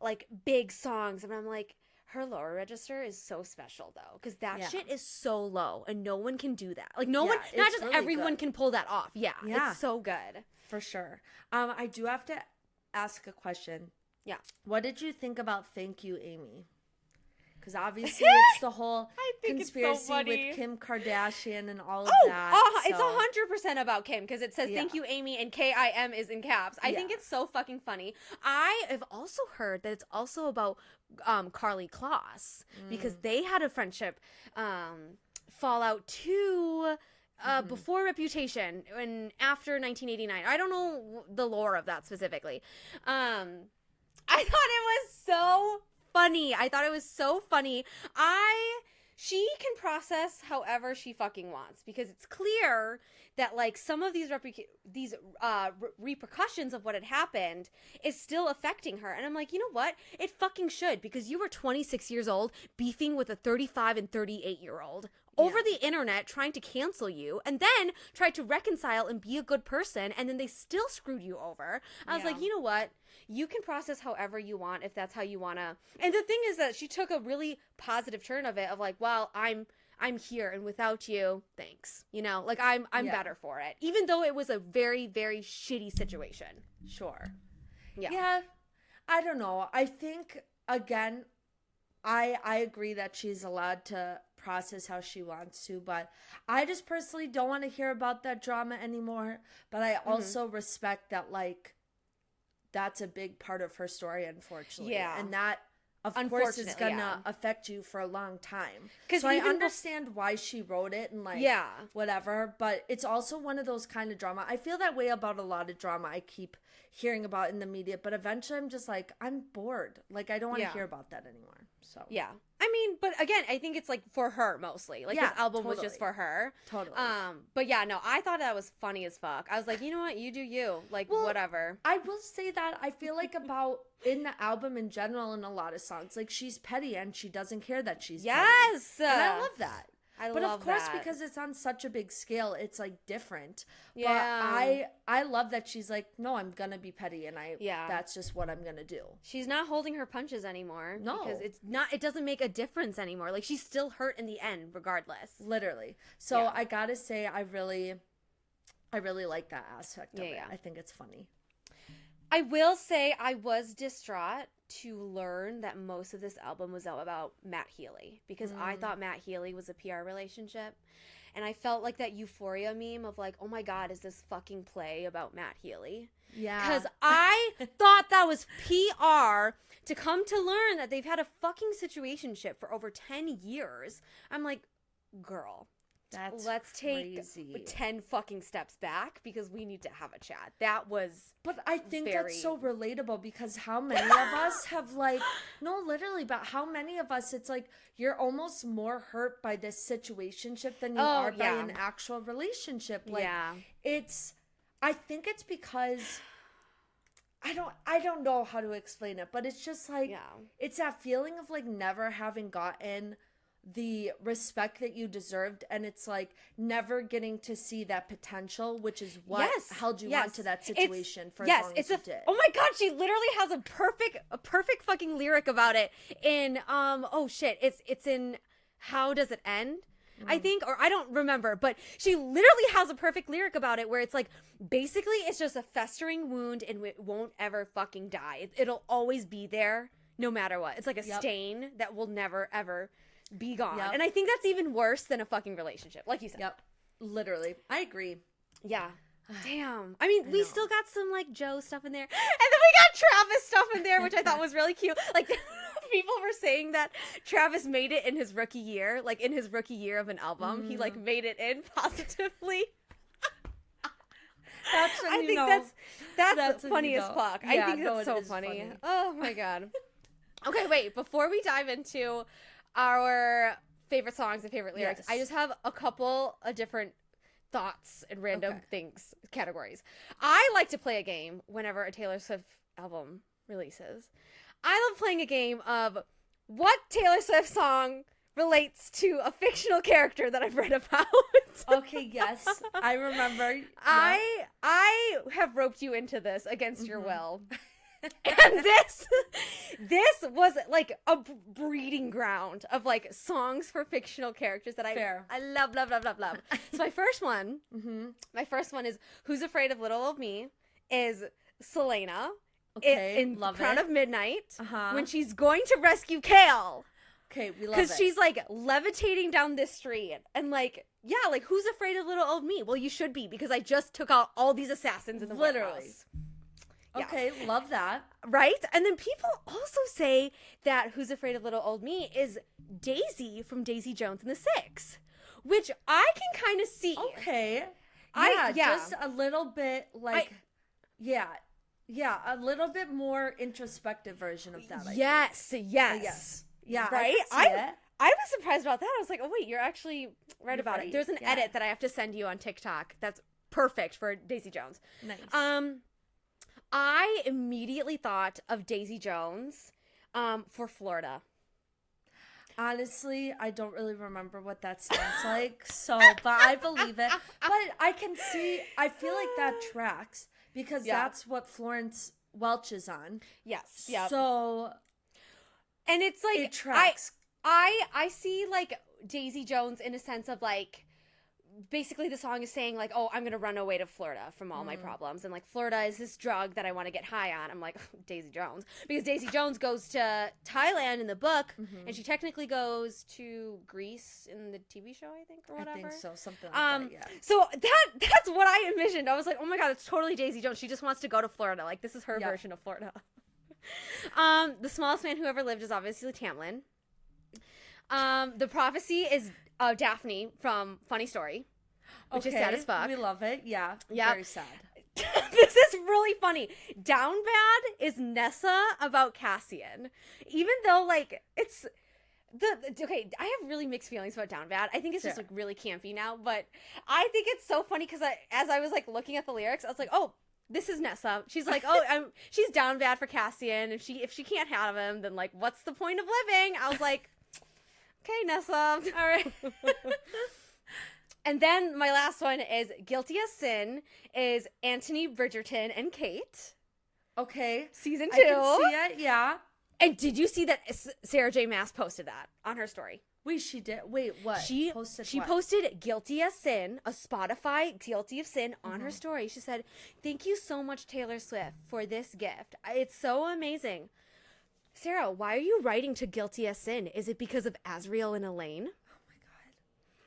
like, big songs. And I'm like, her lower register is so special, though. Because that shit is so low. And no one can do that. Like, no one, not just really everyone can pull that off. Yeah, it's so good. For sure. I do have to ask a question. Yeah. What did you think about Thank You, Amy? Because obviously it's the whole conspiracy with Kim Kardashian and all of that. It's 100% about Kim because it says Thank You, Amy, and KIM is in caps. I think it's so fucking funny. I have also heard that it's also about Carly Kloss because they had a friendship fallout too. Before Reputation and after 1989. I don't know the lore of that specifically. I thought it was so funny. She can process however she fucking wants because it's clear that, like, some of these repercussions of what had happened is still affecting her. And I'm like, you know what? It fucking should, because you were 26 years old beefing with a 35 and 38-year-old over the internet, trying to cancel you, and then tried to reconcile and be a good person, and then they still screwed you over. I was like, you know what? You can process however you want if that's how you want to. And the thing is that she took a really positive turn of it, of like, well, I'm here, and without you, thanks. You know, like, I'm better for it. Even though it was a very, very shitty situation. Sure. Yeah. I don't know. I think, again, I agree that she's allowed to process how she wants to, but I just personally don't want to hear about that drama anymore. But I also respect that, like, that's a big part of her story, unfortunately. Yeah. And that, of course, is gonna affect you for a long time. So I understand why she wrote it and, like, whatever, but it's also one of those kind of drama. I feel that way about a lot of drama I keep hearing about in the media, but eventually I'm just like, I'm bored. Like, I don't want to hear about that anymore. So I mean, but again, I think it's, like, for her mostly. Like, this album was just for her. Totally. But yeah, no, I thought that was funny as fuck. I was like, you know what? You do you. Like, whatever. I will say that I feel like about in the album in general, in a lot of songs, like, she's petty and she doesn't care that she's petty. And I love that. But of course, because it's on such a big scale, it's, like, different. Yeah. But I love that she's like, no, I'm gonna be petty, and that's just what I'm gonna do. She's not holding her punches anymore. No. Because it doesn't make a difference anymore. Like, she's still hurt in the end, regardless. Literally. So I gotta say, I really like that aspect of it. I think it's funny. I will say I was distraught to learn that most of this album was about Matt Healy, because I thought Matt Healy was a PR relationship, and I felt like that Euphoria meme of, like, oh my god, is this fucking play about Matt Healy? Yeah. Because I thought that was PR, to come to learn that they've had a fucking situationship for over 10 years. I'm like, girl. Let's take 10 fucking steps back, because we need to have a chat. That was But I think that's so relatable, because how many of us have, like, no, literally, but how many of us, it's like, you're almost more hurt by this situationship than you are by an actual relationship. Like, I think it's because I don't know how to explain it, but it's just like, it's that feeling of, like, never having gotten the respect that you deserved, and it's like never getting to see that potential, which is what held you on to that situation for as long as you did. Oh my god, she literally has a perfect fucking lyric about it in it's in How Does It End? I think, or I don't remember, but she literally has a perfect lyric about it where it's like, basically it's just a festering wound and it won't ever fucking die. It'll always be there no matter what. It's like a stain that will never ever be gone. And I think that's even worse than a fucking relationship, like you said. Yep. Literally. I agree. Yeah. Damn. I mean, we still got some like Joe stuff in there. And then we got Travis stuff in there, which I thought was really cute. Like people were saying that Travis made it in his rookie year, like in his rookie year of an album. He like made it in positively. That's when I think that's funny as fuck. Yeah, I think that's so funny. Oh my God. Okay, wait, before we dive into our favorite songs and favorite lyrics, I just have a couple of different thoughts and random things, categories. I like to play a game whenever a Taylor Swift album releases. I love playing a game of what Taylor Swift song relates to a fictional character that I've read about. Okay, yes. I remember. Yeah. I have roped you into this against your will. And this was like a breeding ground of like songs for fictional characters that I love. So my first one is "Who's Afraid of Little Old Me" is Selena in Crown of Midnight when she's going to rescue Kale. Okay, we love it. Because she's like levitating down this street and like, yeah, like who's afraid of little old me? Well, you should be because I just took out all these assassins in the White House. Yeah. Okay, love that. Right? And then people also say that Who's Afraid of Little Old Me is Daisy from Daisy Jones and the Six, which I can kind of see. Okay. Just a little bit like, a little bit more introspective version of that. Yes. Yeah, right? I was surprised about that. I was like, oh, wait, you're actually right about it. There's an edit that I have to send you on TikTok that's perfect for Daisy Jones. Nice. I immediately thought of Daisy Jones for Florida. Honestly, I don't really remember what that sounds like, but I believe it. But I feel like that tracks because that's what Florence Welch is on. Yes. Yeah. So, and it's like it tracks. I see like Daisy Jones in a sense of like, basically the song is saying like, oh, I'm gonna run away to Florida from all my problems, and like Florida is this drug that I want to get high on. I'm like, Daisy Jones, because Daisy Jones goes to Thailand in the book, and she technically goes to Greece in the TV show, I think, or whatever. I think so, something like that. Yeah. So that's what I envisioned. I was like, oh my God, it's totally Daisy Jones. She just wants to go to Florida. Like this is her version of Florida. The smallest man who ever lived is obviously Tamlin. The prophecy is Daphne from Funny Story, which is sad as fuck. We love it. Yeah. Very sad. This is really funny. Down Bad is Nessa about Cassian. Even though, like, it's... Okay, I have really mixed feelings about Down Bad. I think it's just, like, really campy now, but I think it's so funny because as I was, like, looking at the lyrics, I was like, oh, this is Nessa. She's like, oh, she's down bad for Cassian. If she can't have him, then, like, what's the point of living? I was like... Okay, Nessa. All right. And then my last one is Guilty as Sin is Anthony Bridgerton and Kate. Okay. Season 2. I can see it, yeah. And did you see that Sarah J. Maas posted that on her story? Wait, she did? Wait, what? She posted Guilty as Sin, a Spotify Guilty of Sin on her story. She said, thank you so much, Taylor Swift, for this gift. It's so amazing. Sarah, why are you writing to Guilty as Sin? Is it because of Azriel and Elaine?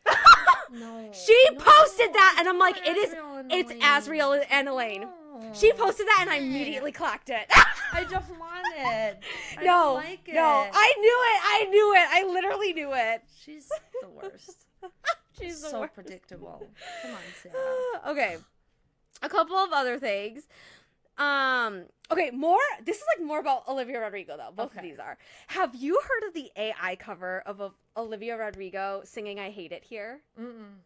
Oh my God. No. She posted that and I'm like, it's Azriel and Elaine. No. She posted that and I immediately clocked it. I don't want it. I don't like it. No, I knew it. I literally knew it. She's the worst. She's so worst. Predictable. Come on, Sarah. Okay. A couple of other things. Okay, this is like more about Olivia Rodrigo though. Both of these are. Have you heard of the AI cover of Olivia Rodrigo singing I Hate It Here? Mm-mm.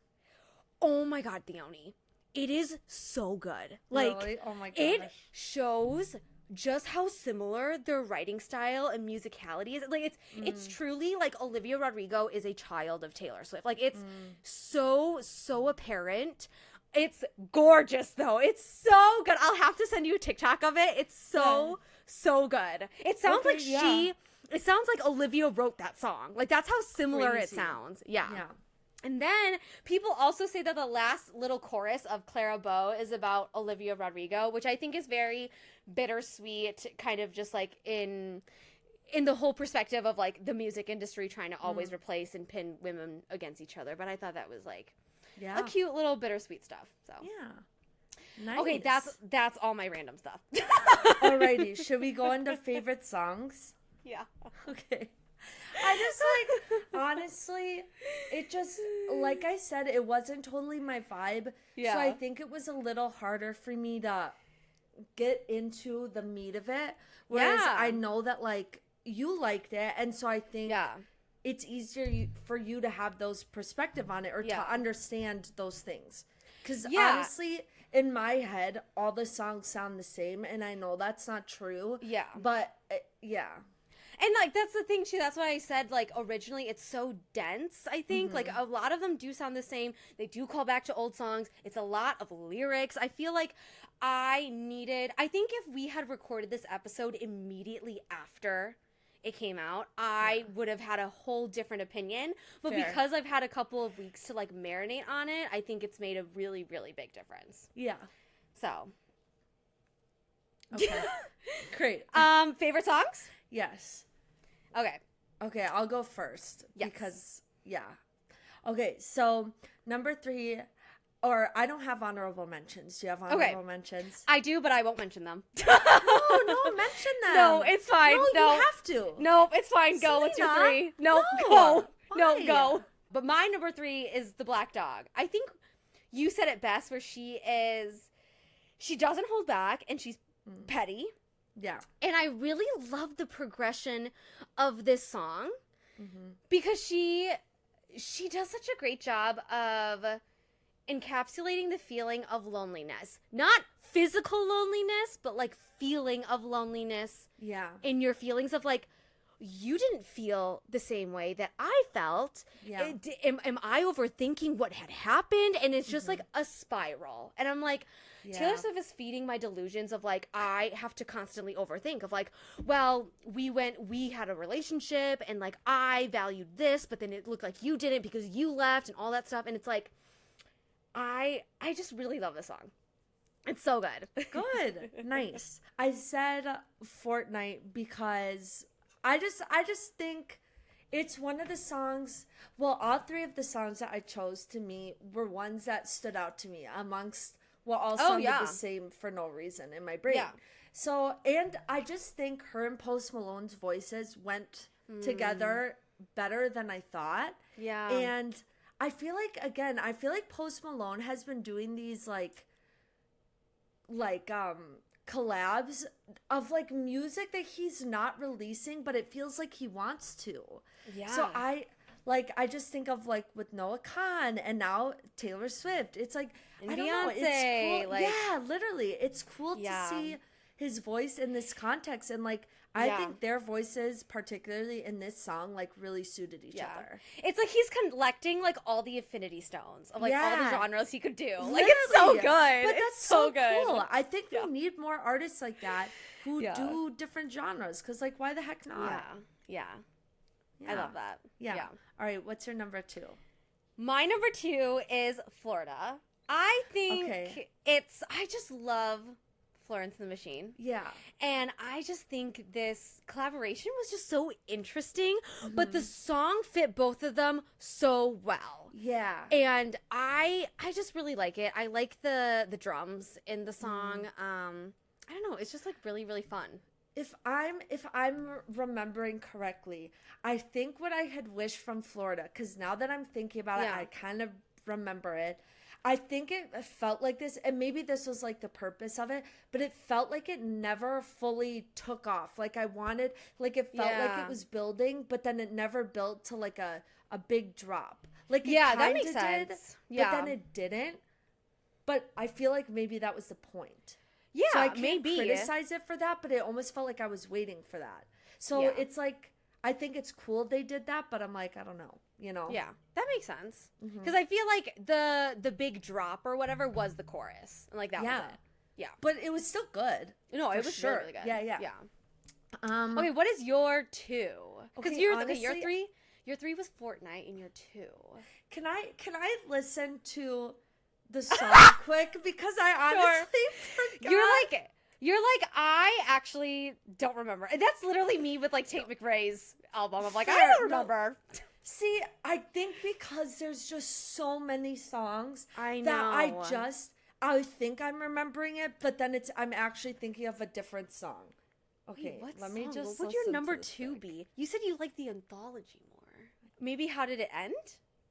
Oh my God, Theoni. It is so good. Like, really? Oh my gosh. It shows just how similar their writing style and musicality is. Like, it's truly like Olivia Rodrigo is a child of Taylor Swift. Like, it's so apparent. It's gorgeous, though. It's so good. I'll have to send you a TikTok of it. It's so good. It sounds it sounds like Olivia wrote that song. Like, that's how similar it sounds. Yeah. And then people also say that the last little chorus of Clara Bow is about Olivia Rodrigo, which I think is very bittersweet, kind of just like in the whole perspective of like the music industry trying to always replace and pin women against each other. But I thought that was like a cute little bittersweet stuff. So yeah. Nice. Okay, that's all my random stuff. Alrighty, should we go into favorite songs? Yeah. Okay. I just like, honestly, it just, like I said, it wasn't totally my vibe. Yeah. So I think it was a little harder for me to get into the meat of it. Whereas I know that, like, you liked it. And so I think it's easier for you to have those perspective on it or to understand those things. Because honestly, in my head, all the songs sound the same. And I know that's not true. Yeah. But, yeah. And, like, that's the thing, too. That's why I said, like, originally it's so dense, I think. Like, a lot of them do sound the same. They do call back to old songs. It's a lot of lyrics. I feel like I think if we had recorded this episode immediately after it came out, I would have had a whole different opinion. But because I've had a couple of weeks to, like, marinate on it, I think it's made a really, really big difference. Yeah. So. Okay. Great. Favorite songs? Yes. Okay, I'll go first. Yes. Because, Okay, so number 3, or I don't have honorable mentions. Do you have honorable mentions? I do, but I won't mention them. No, mention them. No, it's fine. No, you have to. No, it's fine. Go. What's your 3? No, go. Why? No, go. But my number 3 is The Black Dog. I think you said it best where she doesn't hold back and she's petty. Yeah. And I really love the progression of this song because she does such a great job of encapsulating the feeling of loneliness. Not physical loneliness, but like feeling of loneliness. Yeah. In your feelings of like, you didn't feel the same way that I felt. Yeah. Am I overthinking what had happened? And it's just like a spiral. And I'm like, Taylor Swift is feeding my delusions of like, I have to constantly overthink of like, well, we had a relationship and like I valued this, but then it looked like you didn't because you left and all that stuff. And it's like, I just really love this song. It's so good. Good. Nice. I said Fortnite because I just think it's one of the songs, well, all 3 of the songs that I chose to me were ones that stood out to me amongst, well, all sounded the same for no reason in my brain. Yeah. So, and I just think her and Post Malone's voices went together better than I thought. Yeah. And I feel like Post Malone has been doing these like collabs of like music that he's not releasing, but it feels like he wants to. Yeah. So I just think of like with Noah Khan and now Taylor Swift. It's like, and I don't know. It's cool. Like, yeah, literally. It's cool to see his voice in this context. And like, I think their voices, particularly in this song, like really suited each other. It's like he's collecting like all the affinity stones of like all the genres he could do. Literally. Like it's so good. But that's so good. Cool. I think we need more artists like that who do different genres. Because like, why the heck not? Yeah. I love that. Yeah. All right. What's your number 2? My number 2 is Florida. I think I just love Florence and the Machine. Yeah. And I just think this collaboration was just so interesting, but the song fit both of them so well. Yeah. And I just really like it. I like the drums in the song. I don't know, it's just like really, really fun. If I'm remembering correctly, I think what I had wished from Florida, because now that I'm thinking about it, I kind of remember it. I think it felt like this, and maybe this was like the purpose of it, but it felt like it never fully took off. Like I wanted, like it felt like it was building, but then it never built to like a big drop. Like it that makes sense. But then it didn't. But I feel like maybe that was the point. Yeah, so I can't criticize it for that, but it almost felt like I was waiting for that. So it's like, I think it's cool they did that, but I'm like, I don't know, you know? Yeah, that makes sense. Because I feel like the big drop or whatever was the chorus. And like that was it. Yeah. But it was still good. No, it was really, really good. Yeah. Okay, what is your 2? Because you're 3? Your 3 was Fortnite, and your 2. Can I listen to the song quick? Because I honestly forgot. You're like, I actually don't remember. And that's literally me with, like, Tate McRae's album. I'm like, I don't remember. No. See, I think because there's just so many songs I know. that I think I'm remembering it, but then I'm actually thinking of a different song. Okay, let me just. What would your number 2 be? You said you like the anthology more. Maybe How Did It End?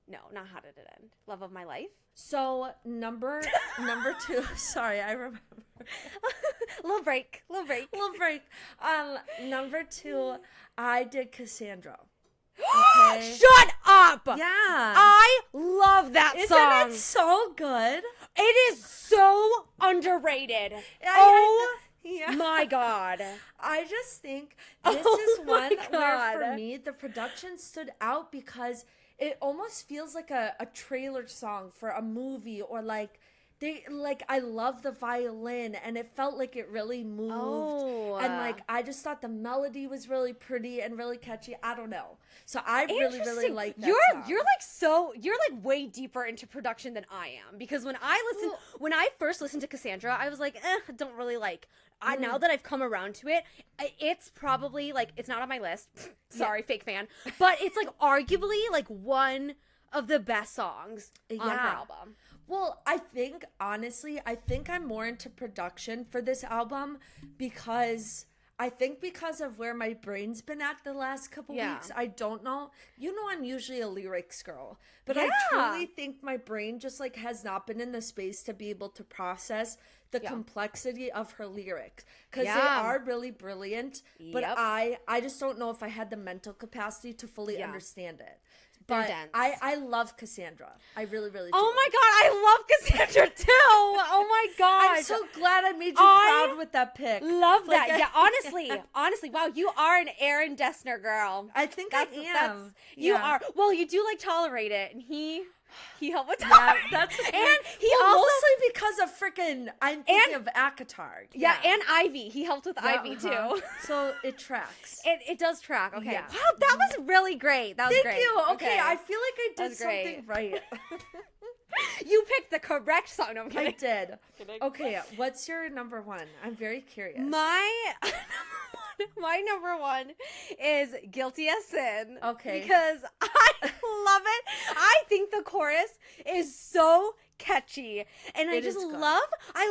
No, not How Did It End. Love of My Life? So, number 2, sorry, I remember. Little break. Number 2, I did Cassandra. Okay. Shut up! Yeah. I love that song. Isn't it so good? It is so underrated. My God. I just think this is one where for me the production stood out because it almost feels like a trailer song for a movie, or like I love the violin and it felt like it really moved. And like I just thought the melody was really pretty and really catchy. I don't know. So I really like that song. You're like way deeper into production than I am, because when I first listened to Cassandra, I was like, don't really like. Now that I've come around to it, it's probably like, it's not on my list. Sorry, fake fan. But it's like arguably like one of the best songs on her album. Well, I think I'm more into production for this album because of where my brain's been at the last couple weeks. I don't know. You know, I'm usually a lyrics girl, but I truly think my brain just like has not been in the space to be able to process the complexity of her lyrics, because they are really brilliant, but I just don't know if I had the mental capacity to fully understand it. But I love Cassandra. I really, really do. Oh my God, I love Cassandra too. Oh my God. I'm so glad I made you proud with that pick. Love that. Yeah, honestly, wow, you are an Aaron Dessner girl. I think I am. You are. Well, you do like Tolerate It, and he helped with that. That's and he also mostly because of freaking I'm thinking of Akatar. Yeah, and Ivy. He helped with Ivy too. So it tracks. It does track. Okay. Yeah. Wow, that was really great. That was great. Thank you. Okay, I feel like I did something right. You picked the correct song. No, I'm kidding. I did. Okay, what's your number 1? I'm very curious. My number 1 is Guilty as Sin. Okay. Because I love it. I think the chorus is so catchy. And I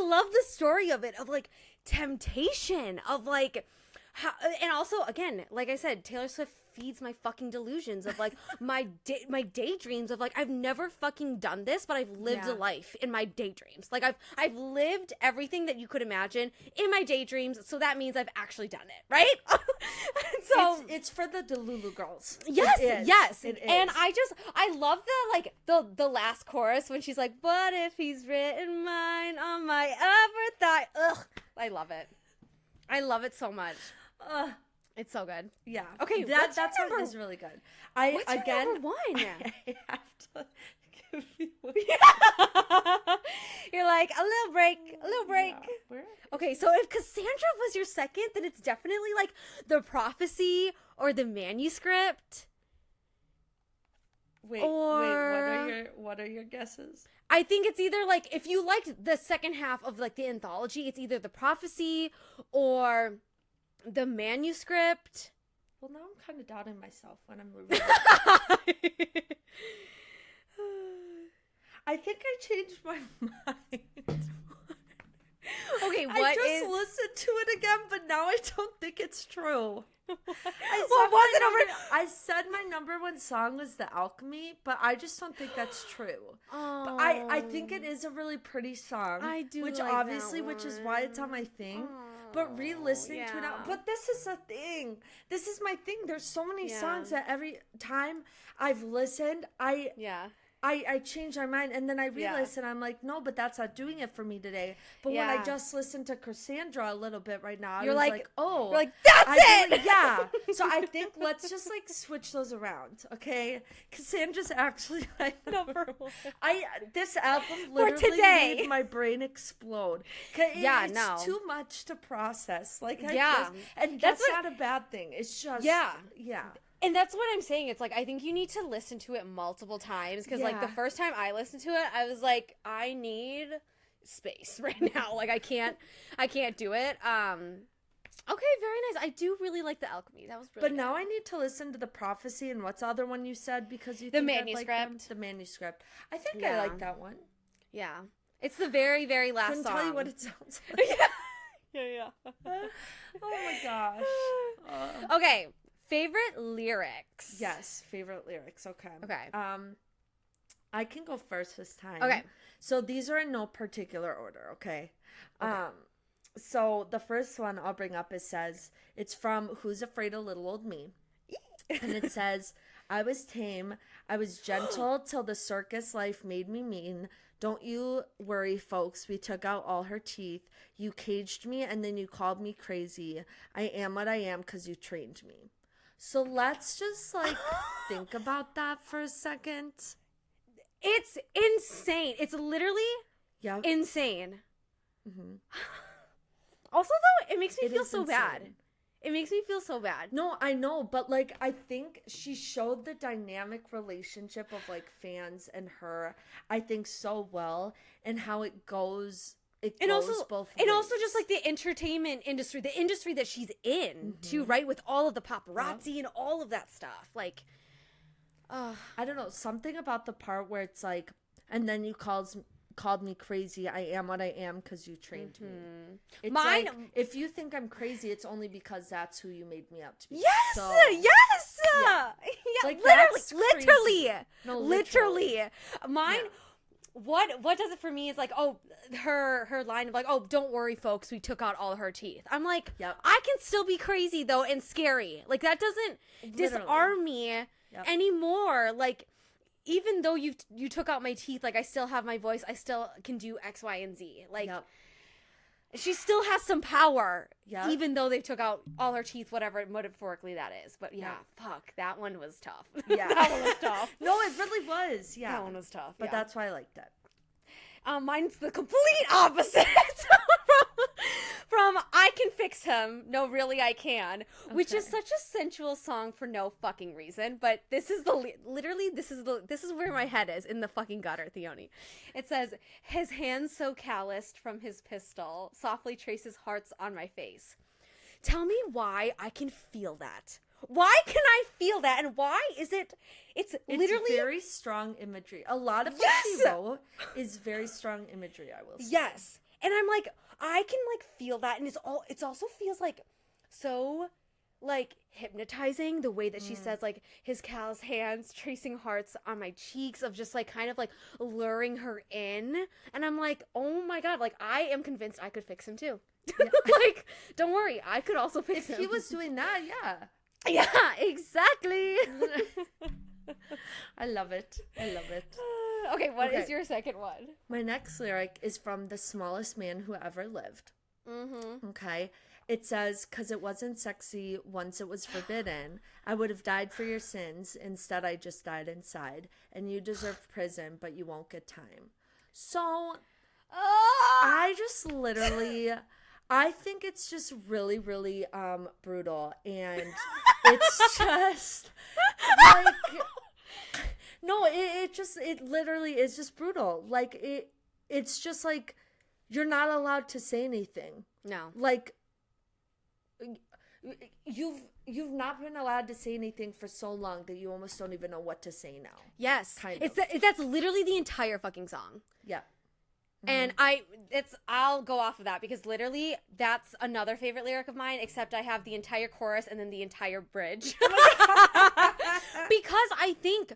love the story of it, of like temptation, of like how, and also again, like I said, Taylor Swift feeds my fucking delusions of like my daydreams of like, I've never fucking done this, but I've lived a life in my daydreams. Like I've lived everything that you could imagine in my daydreams, so that means I've actually done it, right? So it's for the Delulu girls. Yes, it is. And I love the last chorus when she's like, "What if he's written mine on my upper thigh?" Ugh, I love it. I love it so much. It's so good. Yeah. Okay, that's what is really good. What's your number 1? I have to give you You're like, a little break. Yeah. Okay, so if Cassandra was your second, then it's definitely like The Prophecy or The Manuscript. Wait, what are your guesses? I think it's either like, if you liked the second half of like the anthology, it's either The Prophecy or The Manuscript. Well, now I'm kind of doubting myself when I'm reading. I think I changed my mind. Okay, I just listened to it again, but now I don't think it's true. I said my number 1 song was The Alchemy, but I just don't think that's true. Oh. But I think it is a really pretty song. I do, which like obviously, that which is why it's on my thing. But re-listening to it now, but this is a thing. This is my thing. There's so many songs that every time I've listened, I change my mind, and then I re-listen. I'm like, no, but that's not doing it for me today. But when I just listened to Cassandra a little bit right now, you're like, oh, you're like, that's it. Yeah. So I think let's just like switch those around, okay? Cassandra's actually like number 1. This album literally made my brain explode. It's too much to process. Like, and that's not a bad thing. It's just And that's what I'm saying. It's like, I think you need to listen to it multiple times. Because, like, the first time I listened to it, I was like, I need space right now. Like, I can't do it. Okay, very nice. I do really like The Alchemy. That was really good. Now I need to listen to The Prophecy and what's the other one you said because you The think Manuscript. I'd like them? The Manuscript. I think I like that one. Yeah. It's the very, very last Couldn't song. tell you what it sounds like. Yeah. Oh my gosh. Okay, favorite lyrics. Yes, favorite lyrics. Okay. I can go first this time. Okay. So these are in no particular order, okay? So the first one I'll bring up says, it's from Who's Afraid of Little Old Me? And it says, I was tame, I was gentle till the circus life made me mean. Don't you worry, folks, we took out all her teeth. You caged me and then you called me crazy. I am what I am because you trained me. So let's just like think about that for a second. It's insane. It's literally insane. Mm-hmm. Also, though, it makes me feel so bad. It makes me feel so bad. No, I know, but like I think she showed the dynamic relationship of like fans and her, I think so well, and how it goes. It goes both ways. And also just like the entertainment industry, the industry that she's in too, right? With all of the paparazzi and all of that stuff. Like, I don't know, something about the part where it's like, and then you called me crazy. I am what I am because you trained me. It's like, if you think I'm crazy, it's only because that's who you made me out to be. Yes, yeah. Like literally. No, literally. Mine. What does it for me is like, oh, her line of like, oh, don't worry, folks, we took out all her teeth. I'm like, I can still be crazy though and scary. Like that doesn't disarm me anymore. Like, even though you took out my teeth, like I still have my voice. I still can do X, Y, and Z. Like she still has some power, even though they took out all her teeth, whatever metaphorically that is. But fuck, that one was tough. Yeah, that one was tough. No, it really was. Yeah, that one was tough. But that's why I liked it. Mine's the complete opposite. From I Can Fix Him, No Really I Can, which is such a sensual song for no fucking reason, but this is this is where my head is, in the fucking gutter, Theoni. It says, his hands so calloused from his pistol softly traces hearts on my face. Tell me why I can feel that. Why can I feel that? And why is it's literally very strong imagery. A lot of what she wrote is very strong imagery, I will say. Yes. And I'm like, I can like feel that, and it also feels like so like hypnotizing, the way that she says like his callous hands tracing hearts on my cheeks, of just like kind of like luring her in. And I'm like, oh my god, like I am convinced I could fix him too. Yeah. Like, don't worry, I could also fix him. If he was doing that, yeah, exactly. I love it. Okay, what is your second one? My next lyric is from The Smallest Man Who Ever Lived. Mm-hmm. Okay. It says, 'cause it wasn't sexy once it was forbidden. I would have died for your sins. Instead, I just died inside. And you deserve prison, but you won't get time. So, I just literally... I think it's just really, really brutal. And it's just like... No, it literally is just brutal. Like, it's just like, you're not allowed to say anything. No. Like, you've not been allowed to say anything for so long that you almost don't even know what to say now. Yes. Kind of. That's literally the entire fucking song. Yeah. And I'll go off of that because literally that's another favorite lyric of mine, except I have the entire chorus and then the entire bridge. Because I think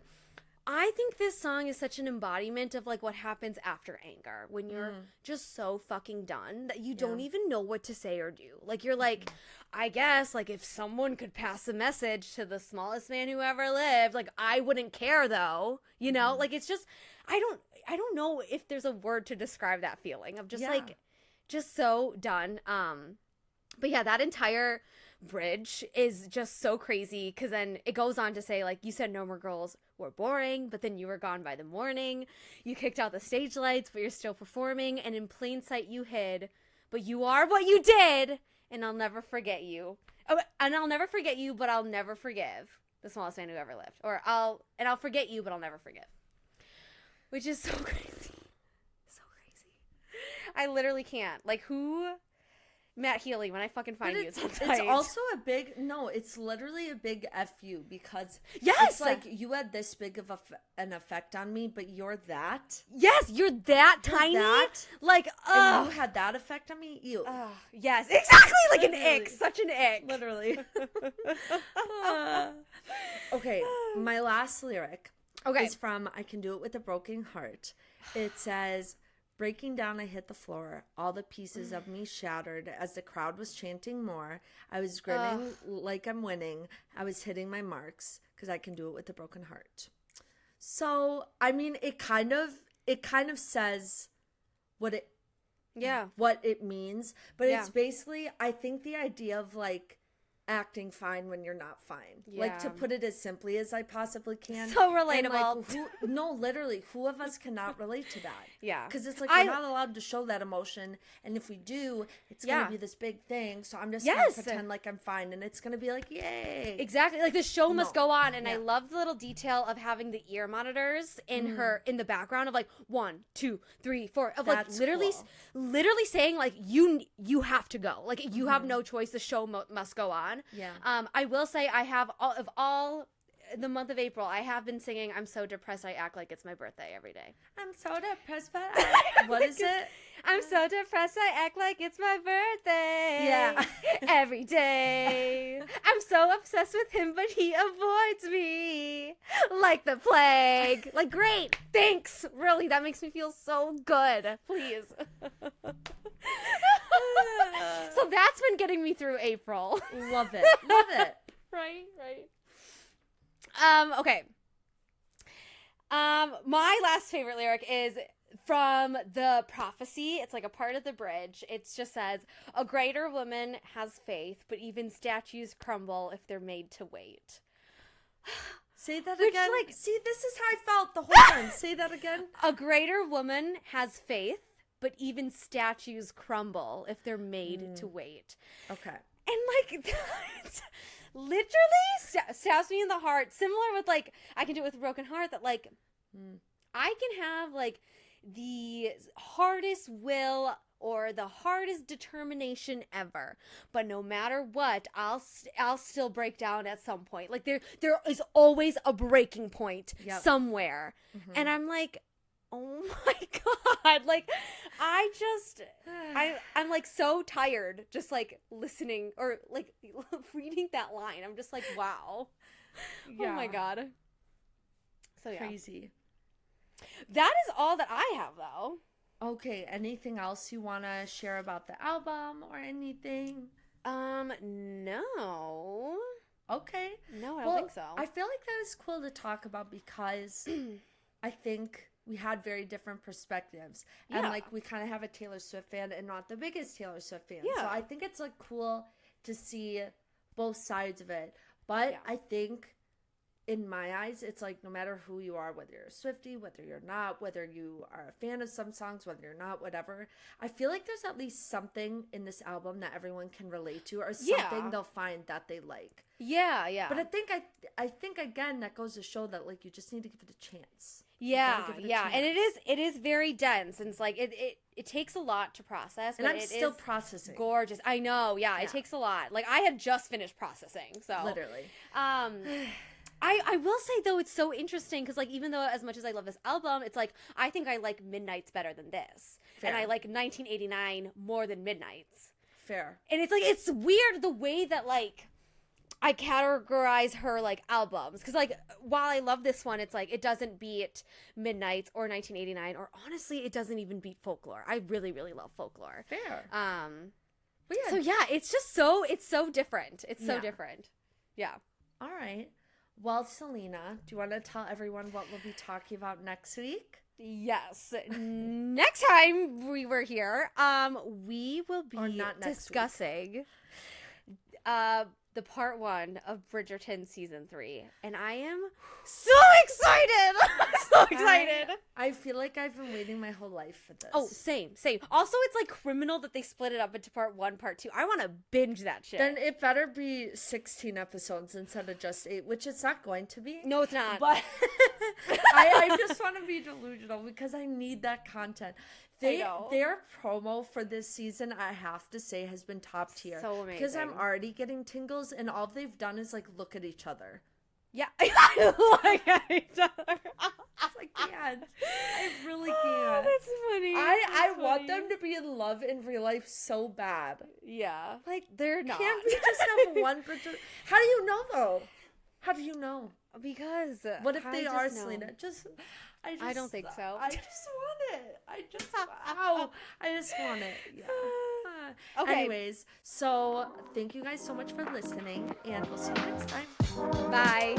this song is such an embodiment of like what happens after anger, when you're just so fucking done that you don't even know what to say or do. Like, you're like, I guess like if someone could pass a message to the smallest man who ever lived, like I wouldn't care though, you know? Like, it's just, I don't know if there's a word to describe that feeling of just like, just so done. But yeah, that entire bridge is just so crazy, because then it goes on to say, like, you said no more girls were boring, but then you were gone by the morning. You kicked out the stage lights, but you're still performing, and in plain sight you hid, but you are what you did, and I'll never forget you. Oh, and I'll never forget you, but I'll never forgive. the smallest man who ever lived. Or I'll forget you, but I'll never forgive. Which is so crazy. So crazy. I literally can't. Like, who... Matt Healy, when I fucking find you, it's on site. It's also a big... No, it's literally a big F you, because... Yes! It's like, you had this big of an effect on me, but you're that. Yes, you're that tiny. That. Like, and you had that effect on me? Ew. Yes, exactly, like literally. An ick. Such an ick. Literally. Okay, my last lyric is from I Can Do It With a Broken Heart. It says... Breaking down, I hit the floor. All the pieces of me shattered as the crowd was chanting more. I was grinning like I'm winning. I was hitting my marks because I can do it with a broken heart. So, I mean, it kind of says what it means, but it's basically, I think, the idea of like acting fine when you're not fine. Yeah. Like, to put it as simply as I possibly can. So relatable. Like, literally, who of us cannot relate to that? Yeah. Because it's like, we're not allowed to show that emotion, and if we do, it's going to be this big thing, so I'm just going to pretend like I'm fine, and it's going to be like, yay. Exactly. Like, the show must go on, and I love the little detail of having the ear monitors in in the background of, like, 1, 2, 3, 4, of, like, literally saying, like, you have to go. Like, you have no choice. The show must go on. Yeah. I will say I have all the month of April, I have been singing I'm So Depressed I Act Like It's My Birthday every day. I'm so depressed, but what is it? I'm so depressed I act like it's my birthday. Yeah. Every day. I'm so obsessed with him, but he avoids me like the plague. Like, great. Thanks. Really, that makes me feel so good. Please. So that's been getting me through April. Love it. Love it. Right. Okay. My last favorite lyric is from the prophecy. It's like a part of the bridge. It just says, a greater woman has faith, but even statues crumble if they're made to wait. Say that again. Like, see, this is how I felt the whole time. Say that again. A greater woman has faith, but even statues crumble if they're made to wait. Okay. And, like, literally stabs me in the heart. Similar with, like, I Can Do It With a Broken Heart, that, like, I can have, like, the hardest will or the hardest determination ever, but no matter what, I'll still break down at some point. Like, there is always a breaking point somewhere. And I'm like, oh my God. Like, I'm like so tired just like listening or like reading that line. I'm just like, wow. Yeah. Oh my God. So yeah. Crazy. That is all that I have, though. Okay. Anything else you want to share about the album or anything? No. Okay. No, I don't think so. I feel like that was cool to talk about because I think we had very different perspectives. And, like, we kind of have a Taylor Swift fan and not the biggest Taylor Swift fan. Yeah. So I think it's, like, cool to see both sides of it. But I think, in my eyes, it's, like, no matter who you are, whether you're a Swiftie, whether you're not, whether you are a fan of some songs, whether you're not, whatever, I feel like there's at least something in this album that everyone can relate to or something they'll find that they like. Yeah, yeah. But I think again, that goes to show that, like, you just need to give it a chance. Yeah, yeah, and it is very dense, and it's like it takes a lot to process. And I'm still processing. Gorgeous, I know. Yeah, it takes a lot. Like, I have just finished processing, so literally. I will say though, it's so interesting because, like, even though as much as I love this album, it's like I think I like Midnights better than this, and I like 1989 more than Midnights. Fair. And it's like it's weird the way that, like, I categorize her, like, albums. Because, like, while I love this one, it's like, it doesn't beat Midnights or 1989. Or, honestly, it doesn't even beat Folklore. I really, really love Folklore. Fair. But yeah. So, yeah, it's just so different. It's so different. Yeah. All right. Well, Selena, do you want to tell everyone what we'll be talking about next week? Yes. Next time we were here, we will be discussing... the part 1 of Bridgerton season 3, and I am so excited. I'm so excited. I feel like I've been waiting my whole life for this. Oh, same. Also, it's like criminal that they split it up into part 1, part 2. I want to binge that shit. Then it better be 16 episodes instead of just 8, which it's not going to be. No, it's not. But I just want to be delusional because I need that content. Their promo for this season, I have to say, has been top tier. So amazing. Because I'm already getting tingles, and all they've done is like look at each other. Yeah, I look at each other. I can't. I really can't. That's funny. I want them to be in love in real life so bad. Yeah, like they're not. Can't we just have one Bridgerton? How do you know though? How do you know? Because what if they are Selena? I don't think so. I just want it. I just want it. Yeah. Okay. Anyways, so thank you guys so much for listening, and we'll see you next time. Bye.